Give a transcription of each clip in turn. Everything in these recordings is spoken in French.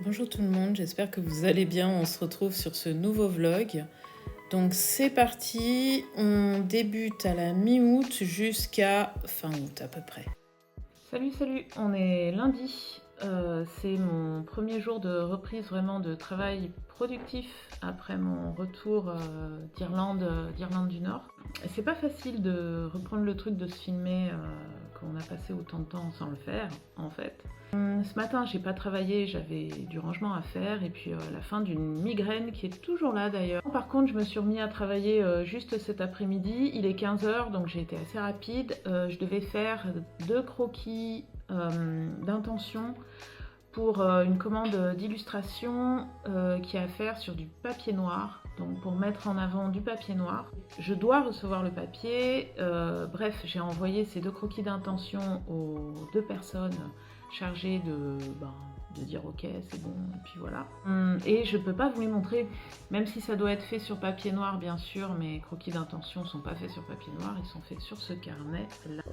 Bonjour tout le monde, j'espère que vous allez bien. On se retrouve sur ce nouveau vlog. Donc c'est parti, on débute à la mi-août jusqu'à fin août à peu près. Salut, on est lundi. C'est mon premier jour de reprise vraiment de travail productif après mon retour d'Irlande du Nord. C'est pas facile de reprendre le truc de se filmer quand on a passé autant de temps sans le faire en fait. Ce matin j'ai pas travaillé, j'avais du rangement à faire et puis la fin d'une migraine qui est toujours là d'ailleurs. Par contre je me suis remis à travailler juste cet après-midi, il est 15 h donc j'ai été assez rapide. Je devais faire 2 croquis d'intention pour une commande d'illustration qui est à faire sur du papier noir, donc pour mettre en avant du papier noir. Je dois recevoir le papier, bref, j'ai envoyé ces 2 croquis d'intention aux 2 personnes chargées de dire ok c'est bon et puis voilà. Et je peux pas vous les montrer, même si ça doit être fait sur papier noir bien sûr, mes croquis d'intention sont pas faits sur papier noir, ils sont faits sur ce carnet là.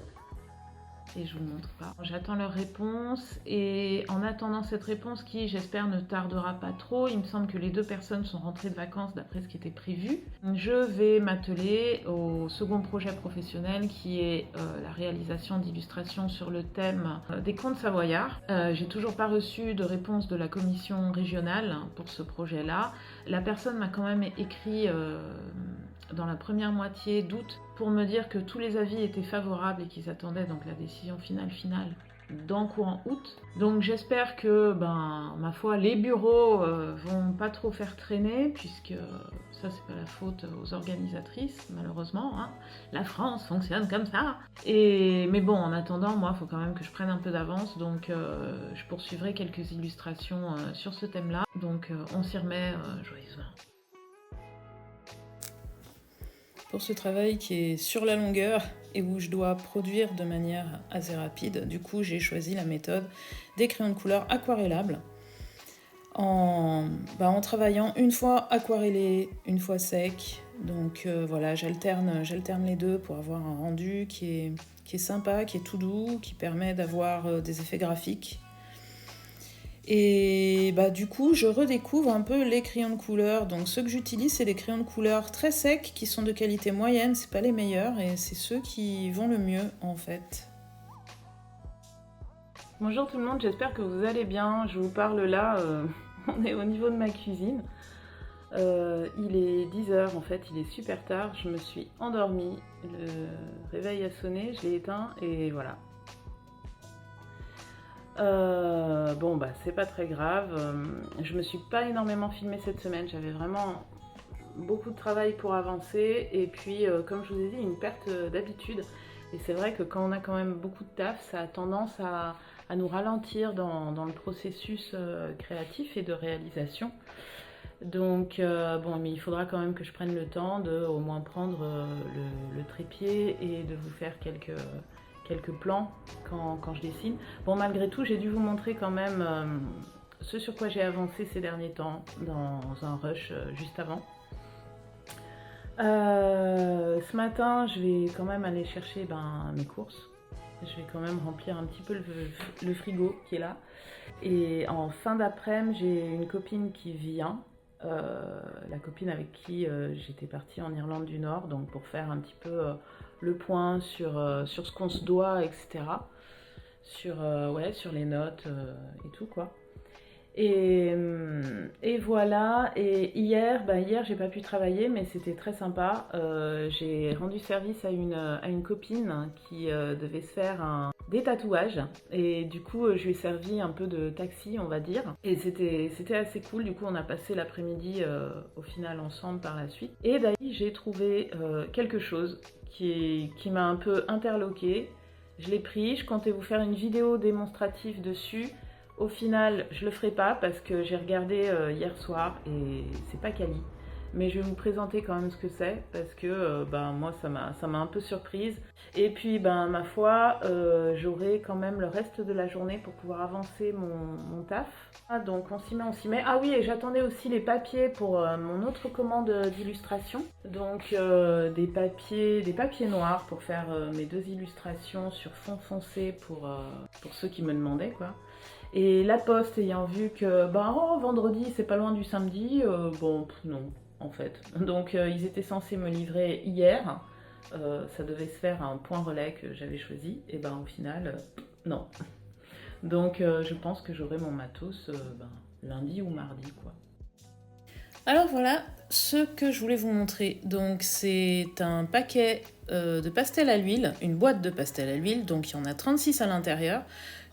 Et je vous montre pas. J'attends leur réponse et en attendant cette réponse qui j'espère ne tardera pas trop, il me semble que les 2 personnes sont rentrées de vacances d'après ce qui était prévu. Je vais m'atteler au second projet professionnel qui est la réalisation d'illustrations sur le thème des contes savoyards. J'ai toujours pas reçu de réponse de la commission régionale pour ce projet-là. La personne m'a quand même écrit dans la première moitié d'août pour me dire que tous les avis étaient favorables et qu'ils attendaient donc la décision finale dans courant août. Donc j'espère que, ma foi, les bureaux vont pas trop faire traîner, puisque ça c'est pas la faute aux organisatrices, malheureusement. Hein. La France fonctionne comme ça. Mais bon, en attendant, moi, il faut quand même que je prenne un peu d'avance, donc je poursuivrai quelques illustrations sur ce thème-là. Donc on s'y remet joyeusement. Pour ce travail qui est sur la longueur et où je dois produire de manière assez rapide, du coup j'ai choisi la méthode des crayons de couleur aquarellables en travaillant une fois aquarellé, une fois sec. Donc voilà, j'alterne les deux pour avoir un rendu qui est sympa, qui est tout doux, qui permet d'avoir des effets graphiques. Et du coup, je redécouvre un peu les crayons de couleur. Donc ceux que j'utilise, c'est des crayons de couleur très secs qui sont de qualité moyenne, c'est pas les meilleurs et c'est ceux qui vont le mieux en fait. Bonjour tout le monde, j'espère que vous allez bien. Je vous parle là, on est au niveau de ma cuisine. Il est 10 h en fait, il est super tard. Je me suis endormie, le réveil a sonné, je l'ai éteint et voilà. C'est pas très grave. Je me suis pas énormément filmée cette semaine, j'avais vraiment beaucoup de travail pour avancer et puis comme je vous ai dit, une perte d'habitude. Et c'est vrai que quand on a quand même beaucoup de taf, ça a tendance à nous ralentir dans le processus créatif et de réalisation. Donc mais il faudra quand même que je prenne le temps de au moins prendre le trépied et de vous faire quelques plans quand je dessine. Bon, malgré tout, j'ai dû vous montrer quand même ce sur quoi j'ai avancé ces derniers temps dans un rush juste avant. Ce matin, je vais quand même aller chercher mes courses. Je vais quand même remplir un petit peu le frigo qui est là. Et en fin d'après-midi, j'ai une copine qui vient. La copine avec qui j'étais partie en Irlande du Nord, donc pour faire un petit peu le point sur ce qu'on se doit, etc. Sur les notes et tout quoi. Et voilà, et hier j'ai pas pu travailler mais c'était très sympa. J'ai rendu service à une copine qui devait se faire des tatouages et du coup je lui ai servi un peu de taxi on va dire et c'était assez cool. Du coup on a passé l'après-midi au final ensemble par la suite et d'ailleurs j'ai trouvé quelque chose qui m'a un peu interloquée. Je l'ai pris, je comptais vous faire une vidéo démonstrative dessus. Au final, je le ferai pas parce que j'ai regardé hier soir et c'est pas quali. mais je vais vous présenter quand même ce que c'est parce que moi ça m'a un peu surprise. Et puis ma foi, j'aurai quand même le reste de la journée pour pouvoir avancer mon taf. Ah, donc on s'y met, on s'y met. Ah oui, et j'attendais aussi les papiers pour mon autre commande d'illustration. Donc des papiers noirs pour faire mes 2 illustrations sur fond foncé pour ceux qui me demandaient quoi. Et la poste ayant vu que vendredi c'est pas loin du samedi, non en fait. Donc ils étaient censés me livrer hier, ça devait se faire à un point relais que j'avais choisi, et au final non. Donc je pense que j'aurai mon matos lundi ou mardi quoi. Alors voilà ce que je voulais vous montrer. Donc c'est un paquet de pastel à l'huile, une boîte de pastel à l'huile, donc il y en a 36 à l'intérieur,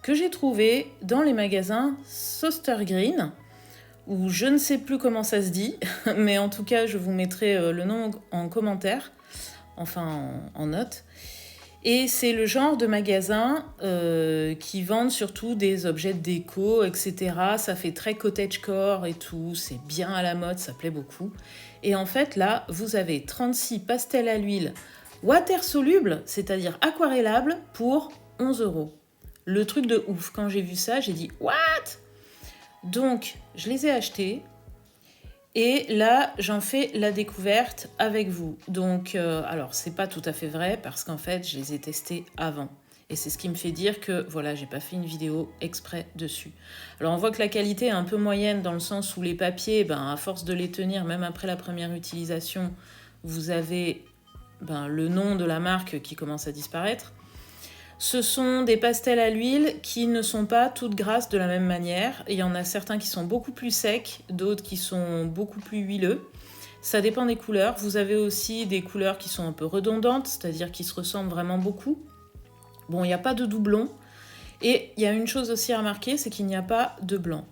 que j'ai trouvé dans les magasins Soster Green, ou je ne sais plus comment ça se dit, mais en tout cas je vous mettrai le nom en commentaire, enfin en note. Et c'est le genre de magasin qui vendent surtout des objets de déco, etc. Ça fait très cottagecore et tout, c'est bien à la mode, ça plaît beaucoup. Et en fait là, vous avez 36 pastels à l'huile water solubles, c'est-à-dire aquarellables, pour 11 €. Le truc de ouf, quand j'ai vu ça, j'ai dit « What ?» Donc, je les ai achetés. Et là, j'en fais la découverte avec vous. Donc, alors, c'est pas tout à fait vrai parce qu'en fait, je les ai testés avant. Et c'est ce qui me fait dire que, voilà, j'ai pas fait une vidéo exprès dessus. Alors, on voit que la qualité est un peu moyenne dans le sens où les papiers, à force de les tenir, même après la première utilisation, vous avez le nom de la marque qui commence à disparaître. Ce sont des pastels à l'huile qui ne sont pas toutes grasses de la même manière. Il y en a certains qui sont beaucoup plus secs, d'autres qui sont beaucoup plus huileux. Ça dépend des couleurs. Vous avez aussi des couleurs qui sont un peu redondantes, c'est-à-dire qui se ressemblent vraiment beaucoup. Bon, il n'y a pas de doublon. Et il y a une chose aussi à remarquer, c'est qu'il n'y a pas de blanc.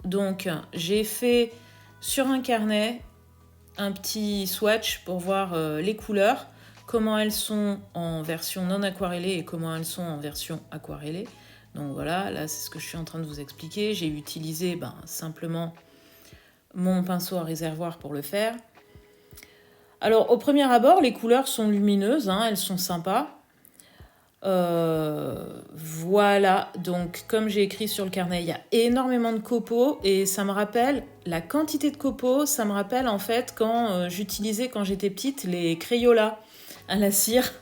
Donc, j'ai fait sur un carnet un petit swatch pour voir les couleurs, comment elles sont en version non aquarellée et comment elles sont en version aquarellée. Donc voilà, là c'est ce que je suis en train de vous expliquer. J'ai utilisé simplement mon pinceau à réservoir pour le faire. Alors au premier abord, les couleurs sont lumineuses, elles sont sympas. Voilà, donc comme j'ai écrit sur le carnet, il y a énormément de copeaux et ça me rappelle, la quantité de copeaux, ça me rappelle en fait quand j'utilisais quand j'étais petite les Crayolas à la cire.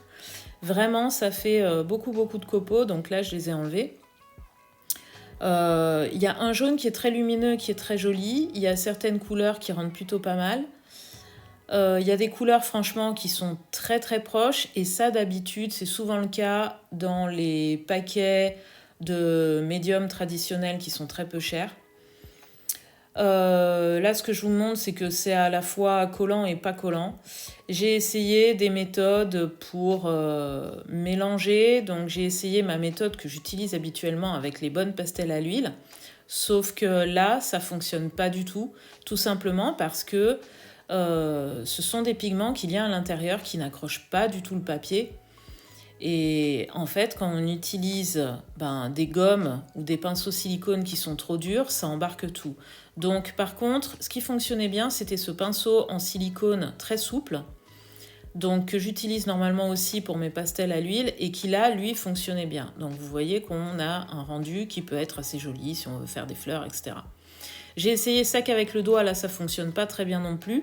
Vraiment, ça fait beaucoup de copeaux, donc là je les ai enlevés. Il y a un jaune qui est très lumineux, qui est très joli. Il y a certaines couleurs qui rendent plutôt pas mal. Il y a des couleurs franchement qui sont très très proches et ça d'habitude c'est souvent le cas dans les paquets de médium traditionnels qui sont très peu chers. Là ce que je vous montre c'est que c'est à la fois collant et pas collant. J'ai essayé des méthodes pour mélanger, donc j'ai essayé ma méthode que j'utilise habituellement avec les bonnes pastels à l'huile, sauf que là ça fonctionne pas du tout simplement parce que ce sont des pigments qu'il y a à l'intérieur qui n'accrochent pas du tout le papier. Et en fait, quand on utilise des gommes ou des pinceaux silicone qui sont trop durs, ça embarque tout. Donc par contre, ce qui fonctionnait bien, c'était ce pinceau en silicone très souple, donc que j'utilise normalement aussi pour mes pastels à l'huile et qui là, lui, fonctionnait bien. Donc vous voyez qu'on a un rendu qui peut être assez joli si on veut faire des fleurs, etc. J'ai essayé sec avec le doigt, là ça fonctionne pas très bien non plus.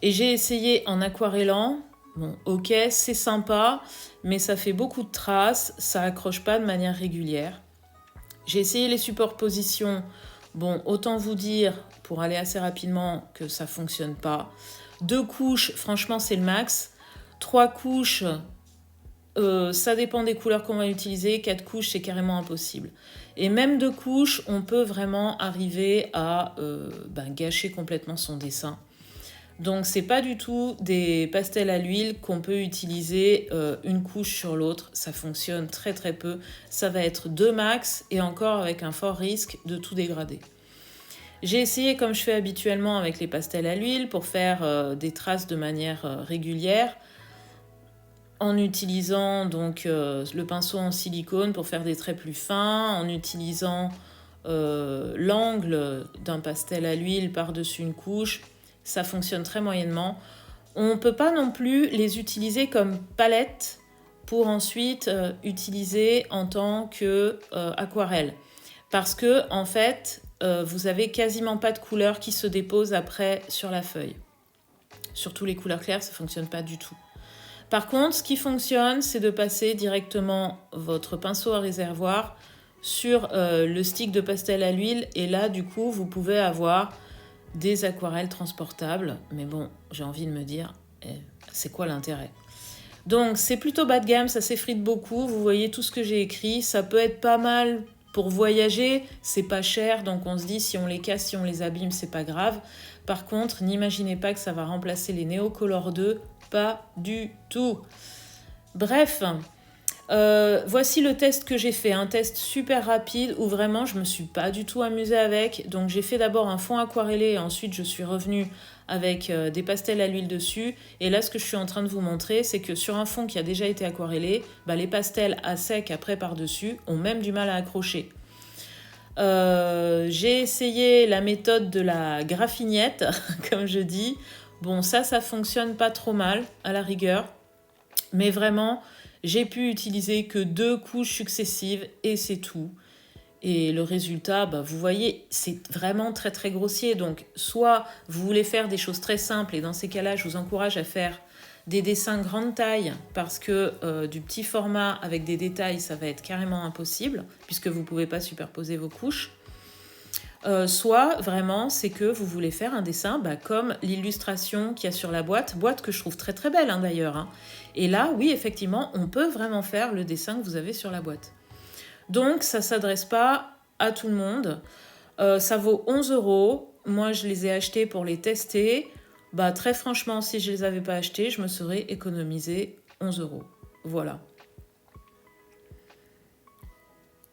Et j'ai essayé en aquarellant, bon ok c'est sympa, mais ça fait beaucoup de traces, ça accroche pas de manière régulière. J'ai essayé les superpositions, bon autant vous dire, pour aller assez rapidement, que ça fonctionne pas. 2 couches, franchement c'est le max. 3 couches, ça dépend des couleurs qu'on va utiliser. 4 couches c'est carrément impossible. Et même 2 couches, on peut vraiment arriver à gâcher complètement son dessin. Donc c'est pas du tout des pastels à l'huile qu'on peut utiliser une couche sur l'autre, ça fonctionne très très peu. Ça va être 2 max et encore avec un fort risque de tout dégrader. J'ai essayé comme je fais habituellement avec les pastels à l'huile pour faire des traces de manière régulière en utilisant donc le pinceau en silicone pour faire des traits plus fins, en utilisant l'angle d'un pastel à l'huile par-dessus une couche. ça fonctionne très moyennement. On ne peut pas non plus les utiliser comme palette pour ensuite utiliser en tant que aquarelle. Parce que, en fait, vous avez quasiment pas de couleur qui se dépose après sur la feuille. Surtout les couleurs claires, ça ne fonctionne pas du tout. Par contre, ce qui fonctionne, c'est de passer directement votre pinceau à réservoir sur le stick de pastel à l'huile. Et là, du coup, vous pouvez avoir des aquarelles transportables. Mais bon, j'ai envie de me dire, c'est quoi l'intérêt ? Donc, c'est plutôt bas de gamme, ça s'effrite beaucoup. Vous voyez tout ce que j'ai écrit. Ça peut être pas mal pour voyager. C'est pas cher, donc on se dit, si on les casse, si on les abîme, c'est pas grave. Par contre, n'imaginez pas que ça va remplacer les Neocolor 2. Pas du tout. Bref, voici le test que j'ai fait. Un test super rapide où vraiment je me suis pas du tout amusée avec. Donc j'ai fait d'abord un fond aquarellé et ensuite je suis revenue avec des pastels à l'huile dessus. Et là, ce que je suis en train de vous montrer, c'est que sur un fond qui a déjà été aquarellé, les pastels à sec après par-dessus ont même du mal à accrocher. J'ai essayé la méthode de la graffignette, comme je dis. Bon, ça fonctionne pas trop mal, à la rigueur. Mais vraiment, j'ai pu utiliser que 2 couches successives et c'est tout. Et le résultat, vous voyez, c'est vraiment très très grossier. Donc, soit vous voulez faire des choses très simples et dans ces cas-là, je vous encourage à faire des dessins grande taille parce que du petit format avec des détails, ça va être carrément impossible puisque vous ne pouvez pas superposer vos couches. Soit vraiment c'est que vous voulez faire un dessin comme l'illustration qu'il y a sur la boîte que je trouve très très belle d'ailleurs. Et là, oui, effectivement, on peut vraiment faire le dessin que vous avez sur la boîte. Donc, ça ne s'adresse pas à tout le monde. Ça vaut 11 €. Moi, je les ai achetés pour les tester. Très franchement, si je ne les avais pas achetés, je me serais économisé 11 €. Voilà.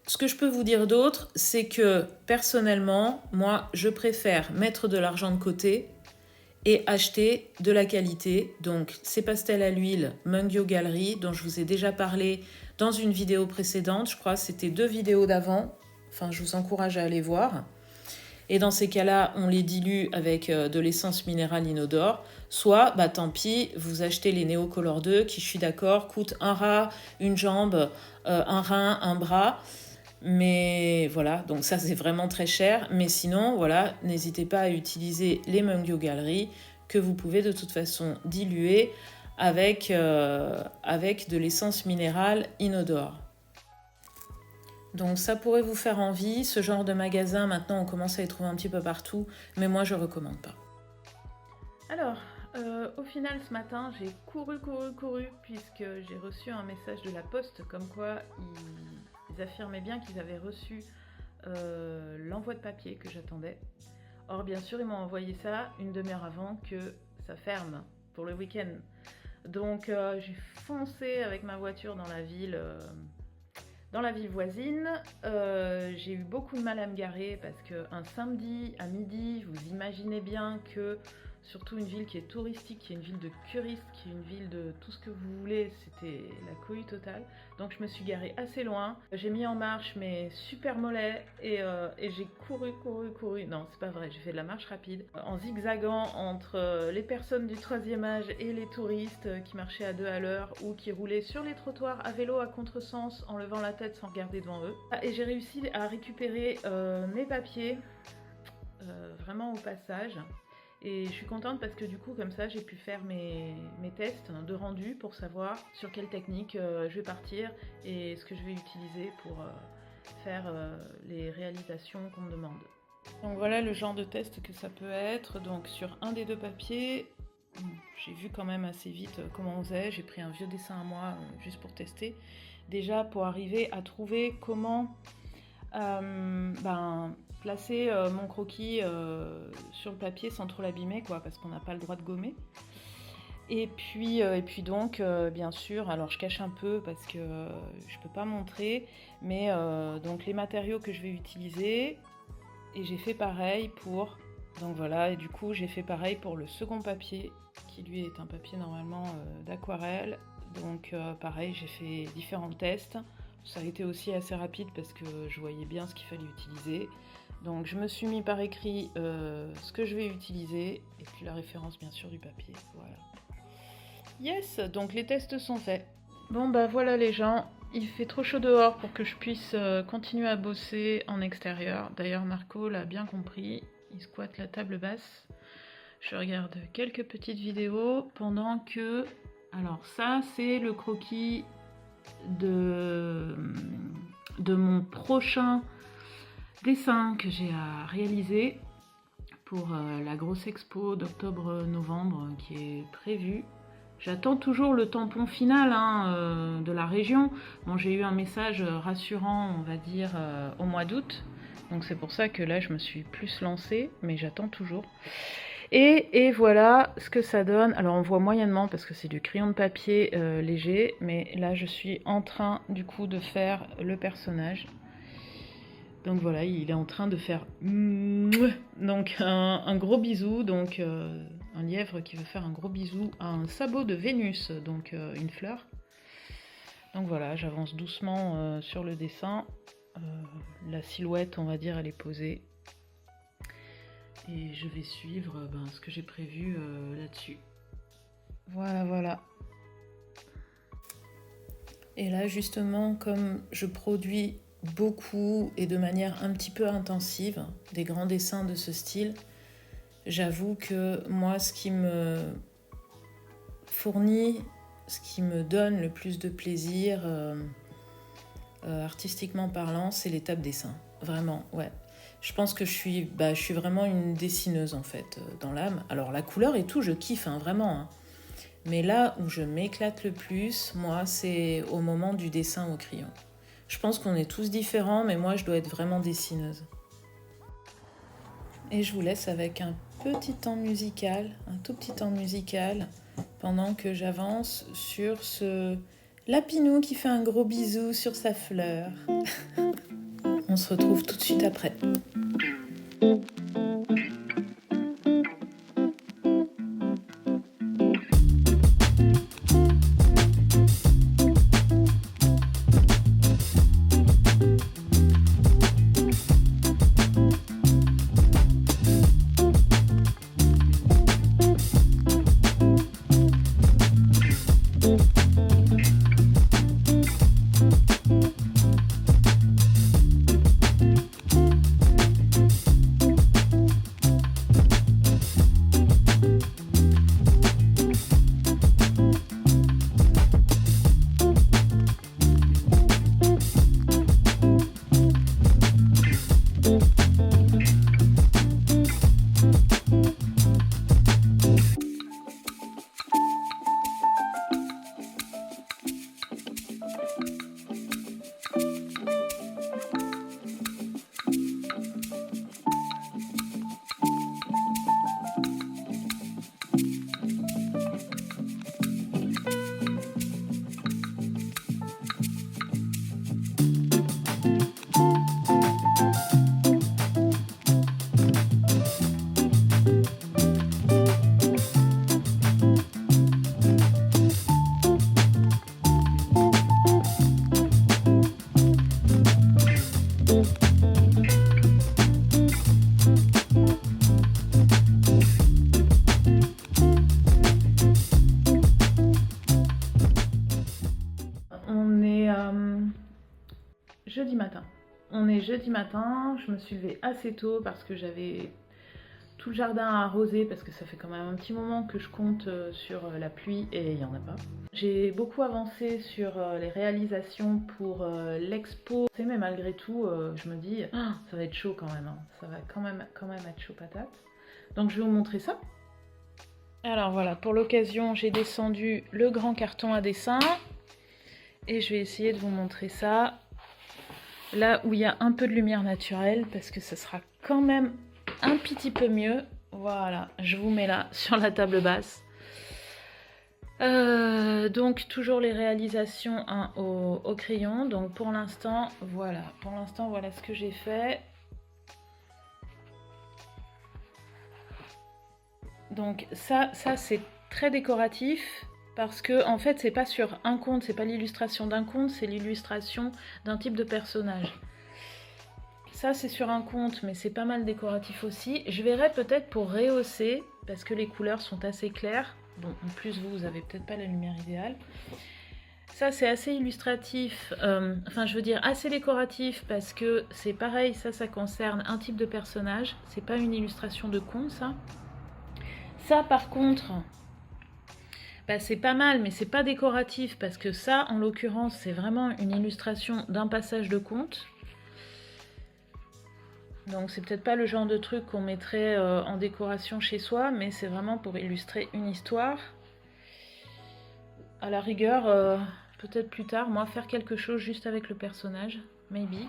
Ce que je peux vous dire d'autre, c'est que personnellement, moi, je préfère mettre de l'argent de côté et acheter de la qualité. Donc, ces pastels à l'huile Mungyo Gallery, dont je vous ai déjà parlé dans une vidéo précédente. Je crois que c'était 2 vidéos d'avant. Enfin, je vous encourage à aller voir. Et dans ces cas-là, on les dilue avec de l'essence minérale inodore. Soit, tant pis, vous achetez les Neocolor 2 qui, je suis d'accord, coûtent un rat, une jambe, un rein, un bras. Mais voilà, donc ça c'est vraiment très cher. Mais sinon, voilà, n'hésitez pas à utiliser les Mungyo Gallery que vous pouvez de toute façon diluer avec de l'essence minérale inodore. Donc ça pourrait vous faire envie. Ce genre de magasin, maintenant on commence à les trouver un petit peu partout, mais moi je recommande pas. Alors, au final ce matin, j'ai couru puisque j'ai reçu un message de la poste comme quoi ils affirmaient bien qu'ils avaient reçu l'envoi de papier que j'attendais. Or, bien sûr, ils m'ont envoyé ça une demi-heure avant que ça ferme pour le week-end. Donc, j'ai foncé avec ma voiture dans la ville voisine. J'ai eu beaucoup de mal à me garer parce qu'un samedi à midi, vous imaginez bien que surtout une ville qui est touristique, qui est une ville de curistes, qui est une ville de tout ce que vous voulez, c'était la cohue totale. Donc je me suis garée assez loin, j'ai mis en marche mes super mollets et j'ai couru. Non, c'est pas vrai, j'ai fait de la marche rapide en zigzagant entre les personnes du 3e âge et les touristes qui marchaient à 2 à l'heure ou qui roulaient sur les trottoirs à vélo à contresens en levant la tête sans regarder devant eux. Et j'ai réussi à récupérer mes papiers vraiment au passage. Et je suis contente parce que du coup, comme ça, j'ai pu faire mes tests de rendu pour savoir sur quelle technique je vais partir et ce que je vais utiliser pour faire les réalisations qu'on me demande. Donc voilà le genre de test que ça peut être. Donc sur un des 2 papiers, j'ai vu quand même assez vite comment on faisait. J'ai pris un vieux dessin à moi juste pour tester. Déjà pour arriver à trouver comment placer mon croquis sur le papier sans trop l'abîmer, parce qu'on n'a pas le droit de gommer. Et puis donc, bien sûr, alors je cache un peu parce que je peux pas montrer, mais donc les matériaux que je vais utiliser, et j'ai fait pareil pour... Donc voilà, et du coup j'ai fait pareil pour le second papier, qui lui est un papier normalement d'aquarelle. Donc pareil, j'ai fait différents tests. Ça a été aussi assez rapide parce que je voyais bien ce qu'il fallait utiliser. Donc je me suis mis par écrit ce que je vais utiliser et puis la référence bien sûr du papier. Voilà. Yes, donc les tests sont faits. Bon bah voilà les gens, il fait trop chaud dehors pour que je puisse continuer à bosser en extérieur. D'ailleurs Marco l'a bien compris, il squatte la table basse. Je regarde quelques petites vidéos pendant que... Alors ça c'est le croquis de mon prochain dessin que j'ai à réaliser pour la grosse expo d'octobre-novembre qui est prévue. J'attends toujours le tampon final de la région. Bon, j'ai eu un message rassurant, on va dire, au mois d'août. Donc c'est pour ça que là, je me suis plus lancée, mais j'attends toujours. Et voilà ce que ça donne. Alors on voit moyennement parce que c'est du crayon de papier léger, mais là je suis en train du coup de faire le personnage. Donc voilà, il est en train de faire donc un gros bisou, donc un lièvre qui veut faire un gros bisou à un sabot de Vénus, donc une fleur. Donc voilà, j'avance doucement sur le dessin. La silhouette, on va dire, elle est posée. Et je vais suivre ce que j'ai prévu là-dessus. Voilà, voilà. Et là, justement, comme je produis beaucoup et de manière un petit peu intensive des grands dessins de ce style, j'avoue que moi, ce qui me fournit, ce qui me donne le plus de plaisir, artistiquement parlant, c'est l'étape dessin. Vraiment, ouais. Je pense que je suis vraiment une dessineuse, en fait, dans l'âme. Alors, la couleur et tout, je kiffe, vraiment. Mais là où je m'éclate le plus, moi, c'est au moment du dessin au crayon. Je pense qu'on est tous différents, mais moi, je dois être vraiment dessineuse. Et je vous laisse avec un petit temps musical, un tout petit temps musical, pendant que j'avance sur ce lapinou qui fait un gros bisou sur sa fleur. On se retrouve tout de suite après. Jeudi matin. On est jeudi matin, je me suis levée assez tôt parce que j'avais tout le jardin à arroser parce que ça fait quand même un petit moment que je compte sur la pluie et il n'y en a pas. J'ai beaucoup avancé sur les réalisations pour l'expo, mais malgré tout je me dis ça va être chaud quand même, ça va quand même être chaud patate. Donc je vais vous montrer ça. Alors voilà, pour l'occasion j'ai descendu le grand carton à dessin et je vais essayer de vous montrer ça. Là où il y a un peu de lumière naturelle, parce que ça sera quand même un petit peu mieux. Voilà, je vous mets là sur la table basse. Donc toujours les réalisations au crayon. Donc pour l'instant, voilà ce que j'ai fait. Donc ça c'est très décoratif. Parce que en fait c'est pas sur un conte, c'est pas l'illustration d'un conte, c'est l'illustration d'un type de personnage. Ça, c'est sur un compte, mais c'est pas mal décoratif aussi. Je verrai peut-être pour rehausser, parce que les couleurs sont assez claires. Bon, en plus, vous avez peut-être pas la lumière idéale. Ça, c'est assez illustratif, je veux dire assez décoratif, parce que c'est pareil, ça concerne un type de personnage. C'est pas une illustration de con, ça. Ça, par contre, c'est pas mal, mais c'est pas décoratif, parce que ça, en l'occurrence, c'est vraiment une illustration d'un passage de conte. Donc c'est peut-être pas le genre de truc qu'on mettrait en décoration chez soi, mais c'est vraiment pour illustrer une histoire. À la rigueur, peut-être plus tard, moi, faire quelque chose juste avec le personnage, maybe.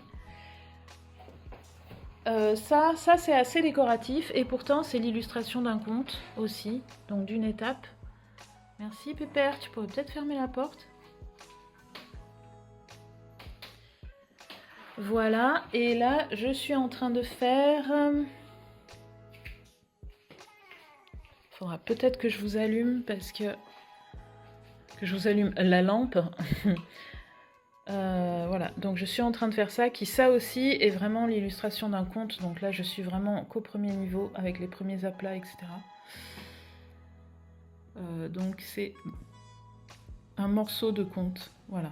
Ça c'est assez décoratif, et pourtant c'est l'illustration d'un conte aussi, donc d'une étape. Merci Pépère, tu pourrais peut-être fermer la porte. Voilà, et là je suis en train de faire... Faudra peut-être que je vous allume parce que je vous allume la lampe. Voilà, donc je suis en train de faire ça, qui ça aussi est vraiment l'illustration d'un conte. Donc là je suis vraiment qu'au premier niveau avec les premiers aplats, etc. Donc c'est un morceau de conte, voilà.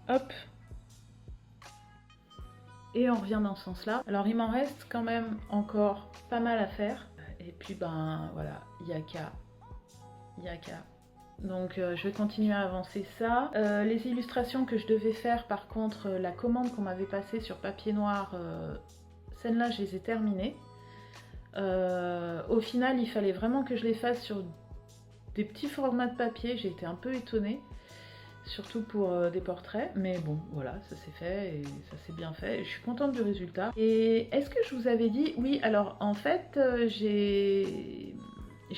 Hop. Et on revient dans ce sens-là. Alors il m'en reste quand même encore pas mal à faire. Et puis voilà, il y a qu'à. Donc je vais continuer à avancer ça. Les illustrations que je devais faire, par contre, la commande qu'on m'avait passée sur papier noir, celles-là je les ai terminées. Au final, il fallait vraiment que je les fasse sur des petits formats de papier. J'ai été un peu étonnée, surtout pour des portraits. Mais bon, voilà, ça s'est fait et ça s'est bien fait. Je suis contente du résultat. Et est-ce que je vous avais dit... Oui, alors en fait, j'ai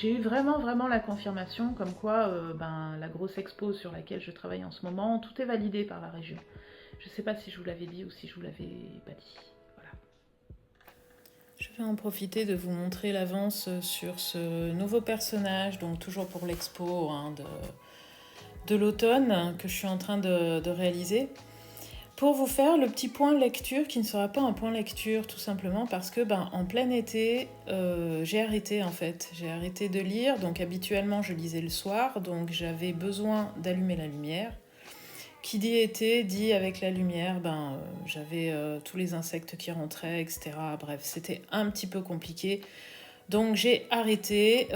eu vraiment la confirmation comme quoi la grosse expo sur laquelle je travaille en ce moment, tout est validé par la région. Je sais pas si je vous l'avais dit ou si je vous l'avais pas dit. Voilà. Je vais en profiter de vous montrer l'avance sur ce nouveau personnage, donc toujours pour l'expo de l'automne que je suis en train de réaliser. Pour vous faire le petit point lecture qui ne sera pas un point lecture tout simplement parce que en plein été j'ai arrêté en fait. J'ai arrêté de lire, donc habituellement je lisais le soir, donc j'avais besoin d'allumer la lumière. Qui dit été dit avec la lumière, j'avais tous les insectes qui rentraient, etc. Bref, c'était un petit peu compliqué. Donc j'ai arrêté,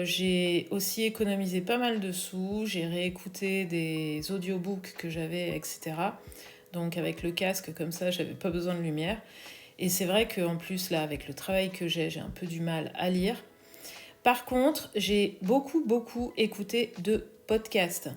j'ai aussi économisé pas mal de sous, j'ai réécouté des audiobooks que j'avais, etc. Donc avec le casque comme ça, j'avais pas besoin de lumière. Et c'est vrai qu'en plus là, avec le travail que j'ai un peu du mal à lire. Par contre, j'ai beaucoup écouté de podcasts.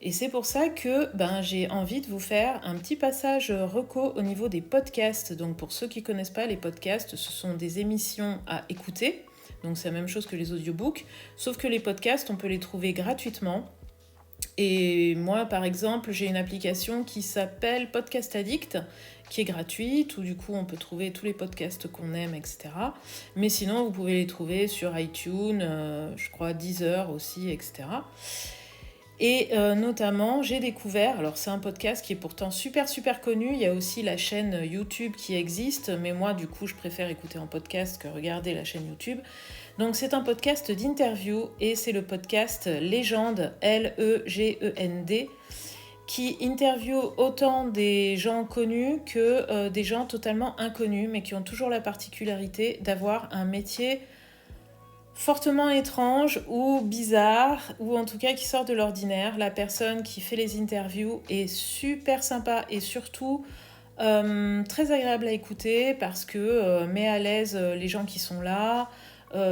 Et c'est pour ça que j'ai envie de vous faire un petit passage reco au niveau des podcasts. Donc pour ceux qui ne connaissent pas, les podcasts, ce sont des émissions à écouter. Donc c'est la même chose que les audiobooks. Sauf que les podcasts, on peut les trouver gratuitement. Et moi, par exemple, j'ai une application qui s'appelle Podcast Addict, qui est gratuite, où du coup, on peut trouver tous les podcasts qu'on aime, etc. Mais sinon, vous pouvez les trouver sur iTunes, je crois Deezer aussi, etc. Et notamment, j'ai découvert, alors c'est un podcast qui est pourtant super connu, il y a aussi la chaîne YouTube qui existe, mais moi, du coup, je préfère écouter en podcast que regarder la chaîne YouTube. Donc c'est un podcast d'interview et c'est le podcast Légende, Legend, qui interviewe autant des gens connus que des gens totalement inconnus, mais qui ont toujours la particularité d'avoir un métier fortement étrange ou bizarre, ou en tout cas qui sort de l'ordinaire. La personne qui fait les interviews est super sympa et surtout très agréable à écouter parce que met à l'aise les gens qui sont là.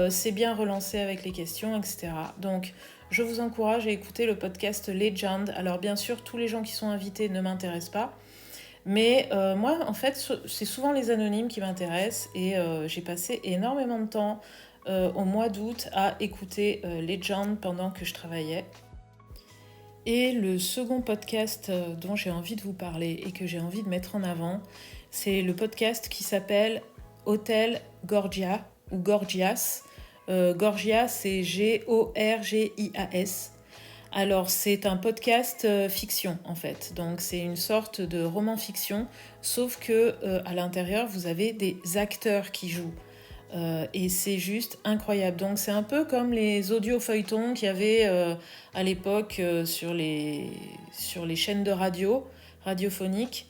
C'est bien relancé avec les questions, etc. Donc, je vous encourage à écouter le podcast Legend. Alors, bien sûr, tous les gens qui sont invités ne m'intéressent pas. Mais moi, en fait, c'est souvent les anonymes qui m'intéressent. Et j'ai passé énormément de temps au mois d'août à écouter Legend pendant que je travaillais. Et le second podcast dont j'ai envie de vous parler et que j'ai envie de mettre en avant, c'est le podcast qui s'appelle Hôtel Gorgia. Ou Gorgias. Gorgias, c'est Gorgias. Alors, c'est un podcast fiction, en fait. Donc, c'est une sorte de roman fiction, sauf que à l'intérieur, vous avez des acteurs qui jouent. Et c'est juste incroyable. Donc, c'est un peu comme les audio-feuilletons qu'il y avait à l'époque sur les chaînes de radio, radiophoniques.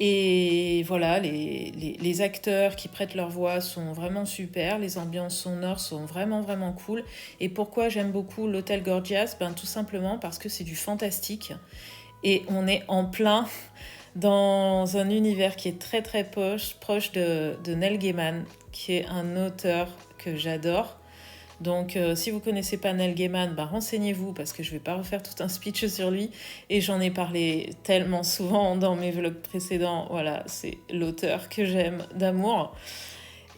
Et voilà, les acteurs qui prêtent leur voix sont vraiment super, les ambiances sonores sont vraiment vraiment cool. Et pourquoi j'aime beaucoup l'Hôtel Gorgias? Tout simplement parce que c'est du fantastique et on est en plein dans un univers qui est très très proche de Neil Gaiman, qui est un auteur que j'adore. Donc, si vous ne connaissez pas Neil Gaiman, renseignez-vous parce que je ne vais pas refaire tout un speech sur lui. Et j'en ai parlé tellement souvent dans mes vlogs précédents. Voilà, c'est l'auteur que j'aime d'amour.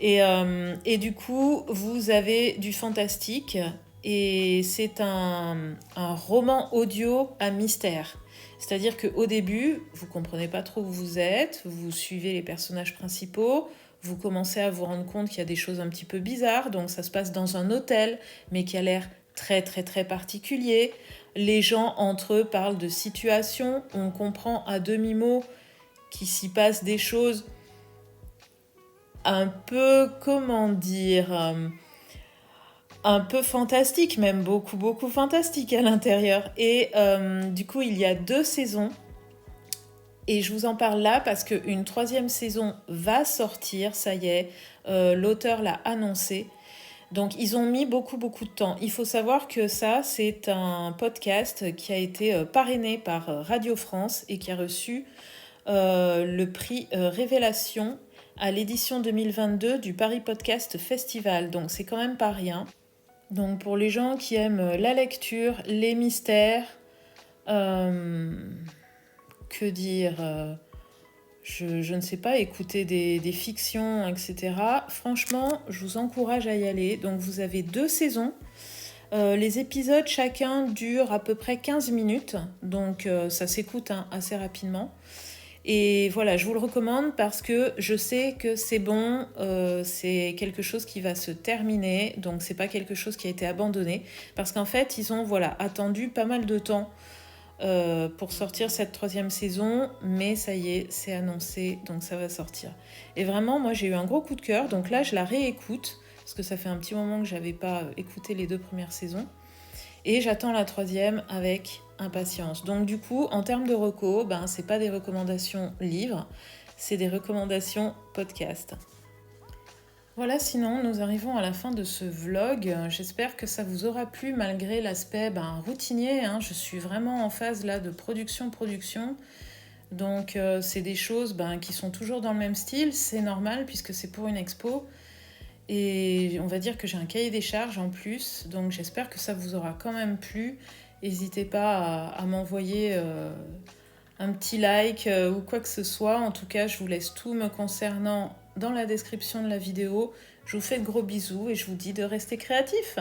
Et du coup, vous avez du fantastique et c'est un roman audio à mystère. C'est-à-dire qu'au début, vous ne comprenez pas trop où vous êtes, vous suivez les personnages principaux, vous commencez à vous rendre compte qu'il y a des choses un petit peu bizarres, donc ça se passe dans un hôtel, mais qui a l'air très très très particulier. Les gens entre eux parlent de situations, on comprend à demi-mot qu'il s'y passe des choses un peu, comment dire, un peu fantastiques, même beaucoup beaucoup fantastiques à l'intérieur. Et du coup, il y a 2 saisons. Et je vous en parle là parce qu'une 3e saison va sortir, ça y est, l'auteur l'a annoncé. Donc ils ont mis beaucoup beaucoup de temps. Il faut savoir que ça, c'est un podcast qui a été parrainé par Radio France et qui a reçu le prix Révélation à l'édition 2022 du Paris Podcast Festival. Donc c'est quand même pas rien. Donc pour les gens qui aiment la lecture, les mystères... que dire, je ne sais pas, écouter des fictions, etc. Franchement, je vous encourage à y aller. Donc vous avez 2 saisons. Les épisodes, chacun dure à peu près 15 minutes. Donc ça s'écoute assez rapidement. Et voilà, je vous le recommande parce que je sais que c'est bon, c'est quelque chose qui va se terminer. Donc c'est pas quelque chose qui a été abandonné. Parce qu'en fait, ils ont attendu pas mal de temps pour sortir cette 3e saison, mais ça y est, c'est annoncé, donc ça va sortir. Et vraiment, moi j'ai eu un gros coup de cœur, donc là je la réécoute, parce que ça fait un petit moment que j'avais pas écouté les 2 premières saisons, et j'attends la 3e avec impatience. Donc du coup, en termes de recos, c'est pas des recommandations livres, c'est des recommandations podcast. Voilà, sinon nous arrivons à la fin de ce vlog. J'espère que ça vous aura plu malgré l'aspect routinier. Je suis vraiment en phase là de production. Donc c'est des choses qui sont toujours dans le même style. C'est normal puisque c'est pour une expo. Et on va dire que j'ai un cahier des charges en plus. Donc j'espère que ça vous aura quand même plu. N'hésitez pas à m'envoyer un petit like ou quoi que ce soit. En tout cas, je vous laisse tout me concernant dans la description de la vidéo. Je vous fais de gros bisous et je vous dis de rester créatifs.